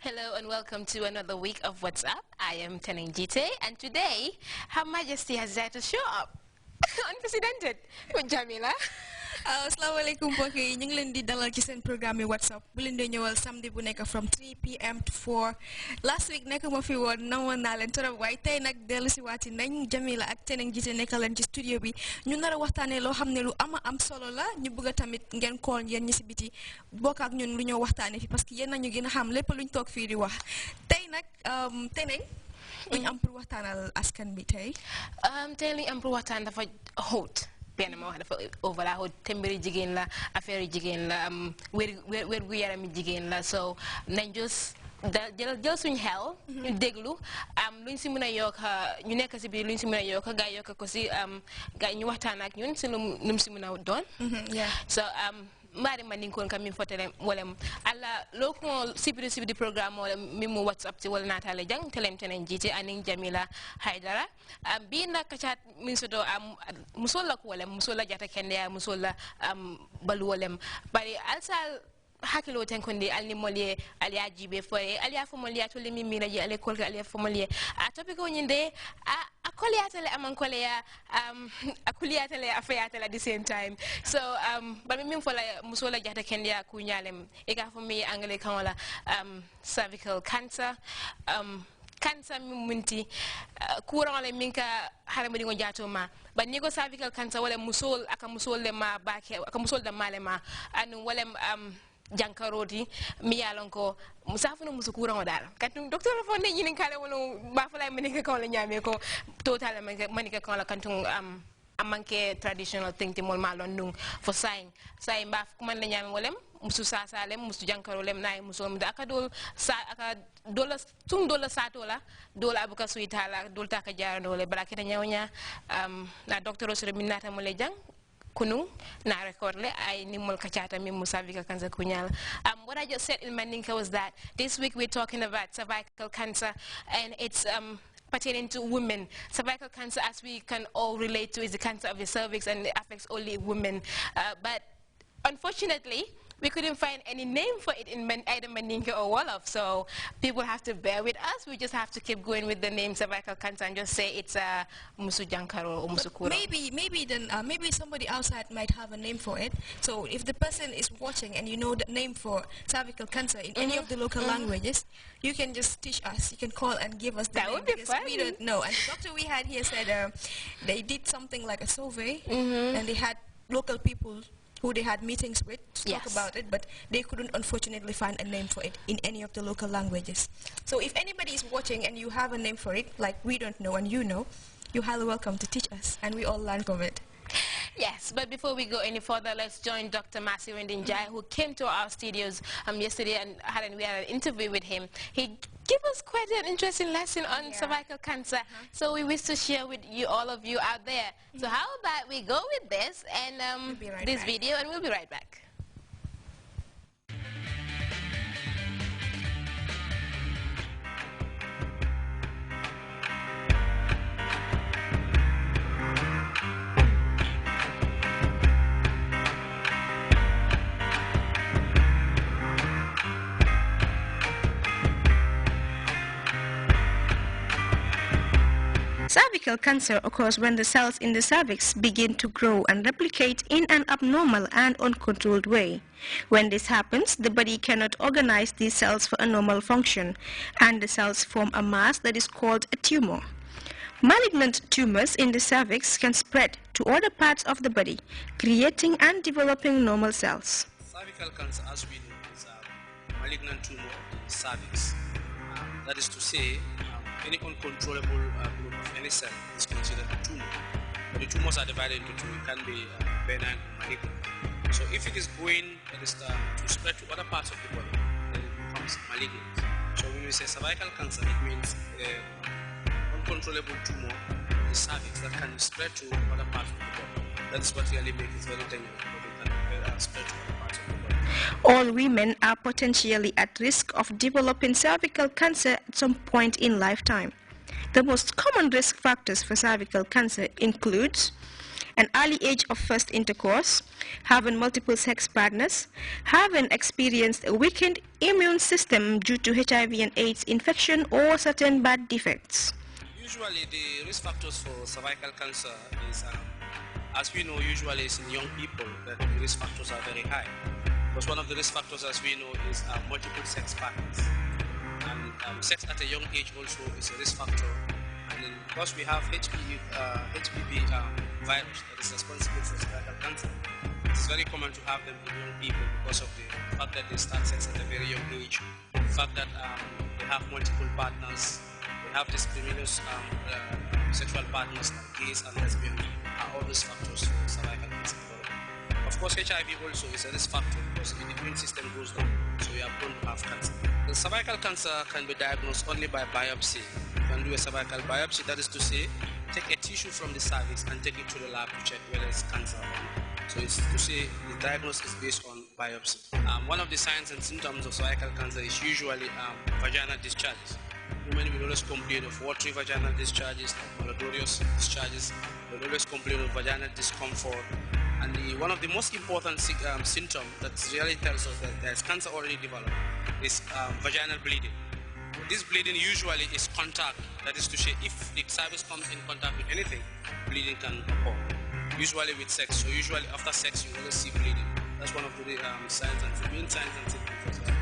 Hello and welcome to another week of What's Up. I am Grts and today Her Majesty has decided to show up unprecedented with Jamila. Assalamualaikum mbokk yi ñu ngi leen di dalal ci seen programme WhatsApp bu leen di ñëwal samedi bu nekk from 3 p.m. to 4 last week nekk ma fi woon nawoon naa leen torop waaye tey nag dellu si waati nañ Jamila ak Teneng Jite nekk leen ci studio bi ñu nar a waxtaanee loo xam ne lu am solo la ñu bëgg a tamit ngeen kool yéen ñi si biti bokk ak ñun lu ñoo waxtaanee fi parce que yéen nañu gën a xam lépp luñ toog fii di wax tey nag Teneng luñ am pour waxtaanal askan bi tey. Tey luñ am pour waxtaan dafa xóot. benn ma wax dafa overla xóot tembiri jigéen la affaire jigéen la wér gu yarami jigéen la so nañ just jël suñ xel ñu déglu luñ si mën a yokk ñu nekk si biir luñ si mën a yokk gaa yokk ko si gaa ñu waxtaan ak ñun si lu si mën a doon so mari maninkon kam min fotele wolem alla loko sibidi programme wala mimu WhatsApp ti wala natale jang Teneng Jite aning Jamila Haidara bi na kacat min sodo musolla ko wolem musolla jata kende ya musolla balu wolem bari alsal hakilo ten kondi alni molye aliya jibe foye aliya fo molye to limi mira je ale kolga aliya fo molye a topic ko nyinde a koliyatale aman koleya a kuliyatale afayatale at the same time so but min fola musola jata kendia ku nyalem e ga fo mi angle kan wala cervical cancer cancer minti courant le minka harama dingo jato ma ba ni go cervical cancer wala musol aka musol le ma baake aka musol da malema anu wala jankaroti mi yalon ko musafuna musukura ngodal kantum docteur fo ne nyini kale wala ba fa lay menike ko la nyame ko total manike ko la kantum amanke traditional thing ti mol malon nung fo sain ba ko man la nyame wolem musu sasalem musu jankarolem nay musu aka dol sa aka dola tum dola satola dola abuka suitala dolta ka jarandole balake ta nyawnya na docteur osre minata mo le jang kunu na record le ay nimol kachata mi musavika cancer kunyala what I just said in Mandinka was that this week we're talking about cervical cancer and it's pertaining to women. Cervical cancer, as we can all relate to, is the cancer of the cervix and it affects only women, but unfortunately we couldn't find any name for it in either Mandinka or Wolof, so people have to bear with us. We just have to keep going with the name cervical cancer and just say it's musu jankaro or musukura. Maybe somebody outside might have a name for it. So if the person is watching and you know the name for cervical cancer in any of the local languages, you can just teach us. You can call and give us the name. That would be fun. We don't know. And the doctor we had here said they did something like a survey and they had local people who they had meetings with to talk about it, but they couldn't unfortunately find a name for it in any of the local languages. So if anybody is watching and you have a name for it, like we don't know and you know, you're highly welcome to teach us and we all learn from it. Yes, but before we go any further, let's join Dr. Masi Wendinjai, who came to our studios yesterday and we had an interview with him. He gave us quite an interesting lesson on cervical cancer. So we wish to share with you, all of you out there. So how about we go with this and this video, and we'll be right back. Cervical cancer occurs when the cells in the cervix begin to grow and replicate in an abnormal and uncontrolled way. When this happens, the body cannot organize these cells for a normal function, and the cells form a mass that is called a tumor. Malignant tumors in the cervix can spread to other parts of the body, creating and developing normal cells. Cervical cancer, as we know, is a malignant tumor in the cervix. That is to say, any uncontrollable group of any cell is considered a tumor. But the tumors are divided into two. It can be benign or malignant. So if it is going to spread to other parts of the body, then it becomes malignant. So when we say cervical cancer, it means uncontrollable tumor in the cervix that can spread to other parts of the body. That is what really makes it very dangerous, but it can spread to other parts of the body. All women are potentially at risk of developing cervical cancer at some point in lifetime. The most common risk factors for cervical cancer include an early age of first intercourse, having multiple sex partners, having experienced a weakened immune system due to HIV and AIDS infection or certain birth defects. Usually the risk factors for cervical cancer is, as we know, usually it's in young people that the risk factors are very high. Because one of the risk factors, as we know, is multiple sex partners. And sex at a young age also is a risk factor. And then because we have HPV virus that is responsible for cervical cancer, it's very common to have them in young people because of the fact that they start sex at a very young age, the fact that they have multiple partners, they have discriminous sexual partners like gays and lesbians, are all risk factors for cervical cancer development. Of course, HIV also is a risk factor because the immune system goes down, so you are prone to have cancer. The cervical cancer can be diagnosed only by biopsy. You can do a cervical biopsy, that is to say, take a tissue from the cervix and take it to the lab to check whether it's cancer or not. So it's to say the diagnosis is based on biopsy. One of the signs and symptoms of cervical cancer is usually vaginal discharges. Women will always complain of watery vaginal discharges, malodorous discharges. They will always complain of vaginal discomfort. And one of the most important symptoms that really tells us that there's cancer already developed is vaginal bleeding. This bleeding usually is contact, that is to say, if the cervix comes in contact with anything, bleeding can occur. Usually with sex, so usually after sex you always see bleeding. That's one of the signs and main signs and symptoms as well.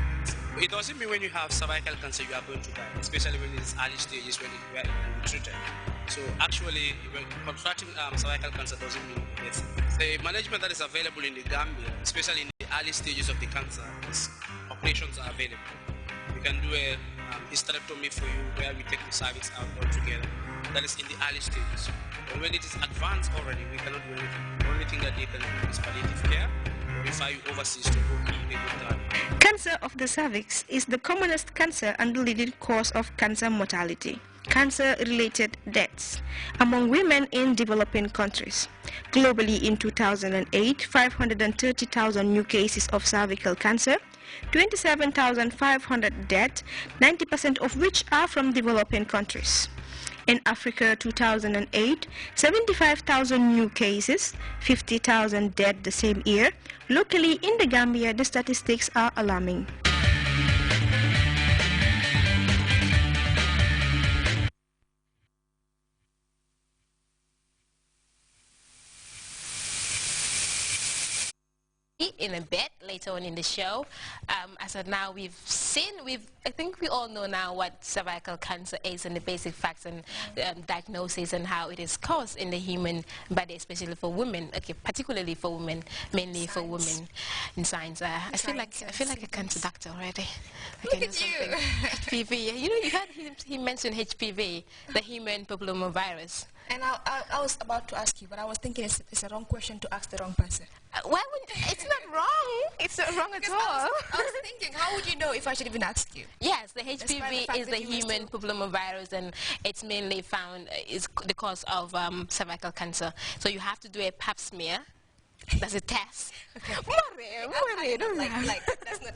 It doesn't mean when you have cervical cancer you are going to die, especially when it is early stages where it can be treated. So actually, contracting cervical cancer doesn't mean death. The management that is available in the Gambia, especially in the early stages of the cancer, is operations are available. We can do a hysterectomy for you where we take the cervix out altogether. That is in the early stages. But when it is advanced already, we cannot do anything. The only thing that they can do is palliative care, or refer you overseas to go to the doctor. Cancer of the cervix is the commonest cancer and the leading cause of cancer mortality. Cancer-related deaths among women in developing countries. Globally in 2008, 530,000 new cases of cervical cancer, 27,500 deaths, 90% of which are from developing countries. In Africa 2008, 75,000 new cases, 50,000 dead the same year. Locally in the Gambia, the statistics are alarming. In a bit later on in the show. As of now, I think we all know now what cervical cancer is and the basic facts and diagnosis and how it is caused in the human body, especially for women. Okay, particularly for women, mainly for women in science. I feel like a cancer doctor already. Look at you. HPV. You know, you heard he mentioned HPV, the human papillomavirus. And I was about to ask you, but I was thinking it's a wrong question to ask the wrong person. Why would it's not wrong? It's not wrong at all. I was thinking, how would you know if I should even ask you? Yes, the HPV is the human papillomavirus, and it's mainly found is the cause of cervical cancer. So you have to do a pap smear. That's a test. Okay.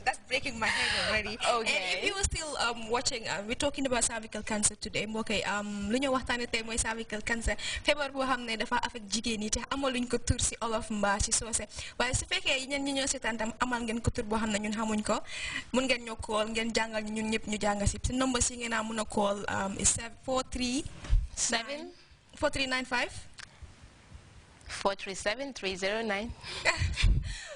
That's breaking my head already. Okay. And if you were still watching, we're talking about cervical cancer today. Okay, lu ñu waxtaane tey mooy cervical cancer. Feebar boo xam ne dafa affect jigéen yi te amaluñ ko tur si olof mbaa si soose. Waaye su fekkee ñenn ñi ñoo seetaan tam amal ngeen ko tur boo xam ne ñun xamuñ ko, mun ngeen ñoo call ngeen jàngal ñun ñëpp ñu jàng si number si ngeen a mun a call is 4395 437-309.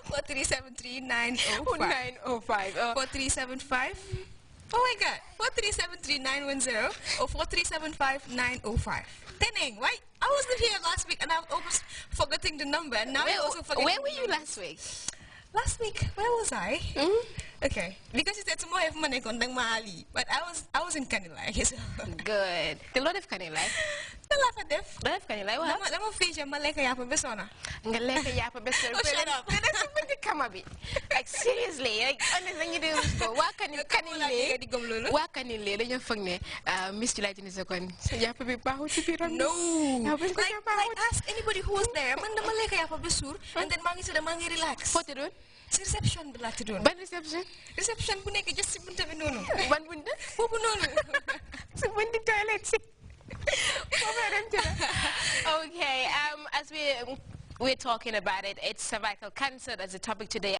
4373905. 905. 4375. Oh my God. 4373910 or 4375905. Teneng, why? I wasn't here last week and I was forgetting the number. And now you're also forgetting. Where were you last week? Last week, where was I? Okay, because you said tomorrow have money on Mali, but I was in Kanilai. So. Good. The lot of Kanilai. The lot of def. Lot of Kanilai. What? Lama feature maleka yapa besona. Ngaleka yapa besona. Oh, shut up. That's something to come a bit. Like seriously, like honestly, you do go. What Kanilai? What Kanilai? Then you funny. Miss July in a second. So yapa be bahu to be run. No. Like ask anybody who was there. Man the maleka yapa besur, and then mangi said mangi relax. What to do? Reception bila tu doon. Ban reception? Reception bu nekk just si bunta bi noonu. Ban bunta? Foofu noonu. Si bunti toilet si. Okay, as we we're talking about it. It's cervical cancer as a topic today.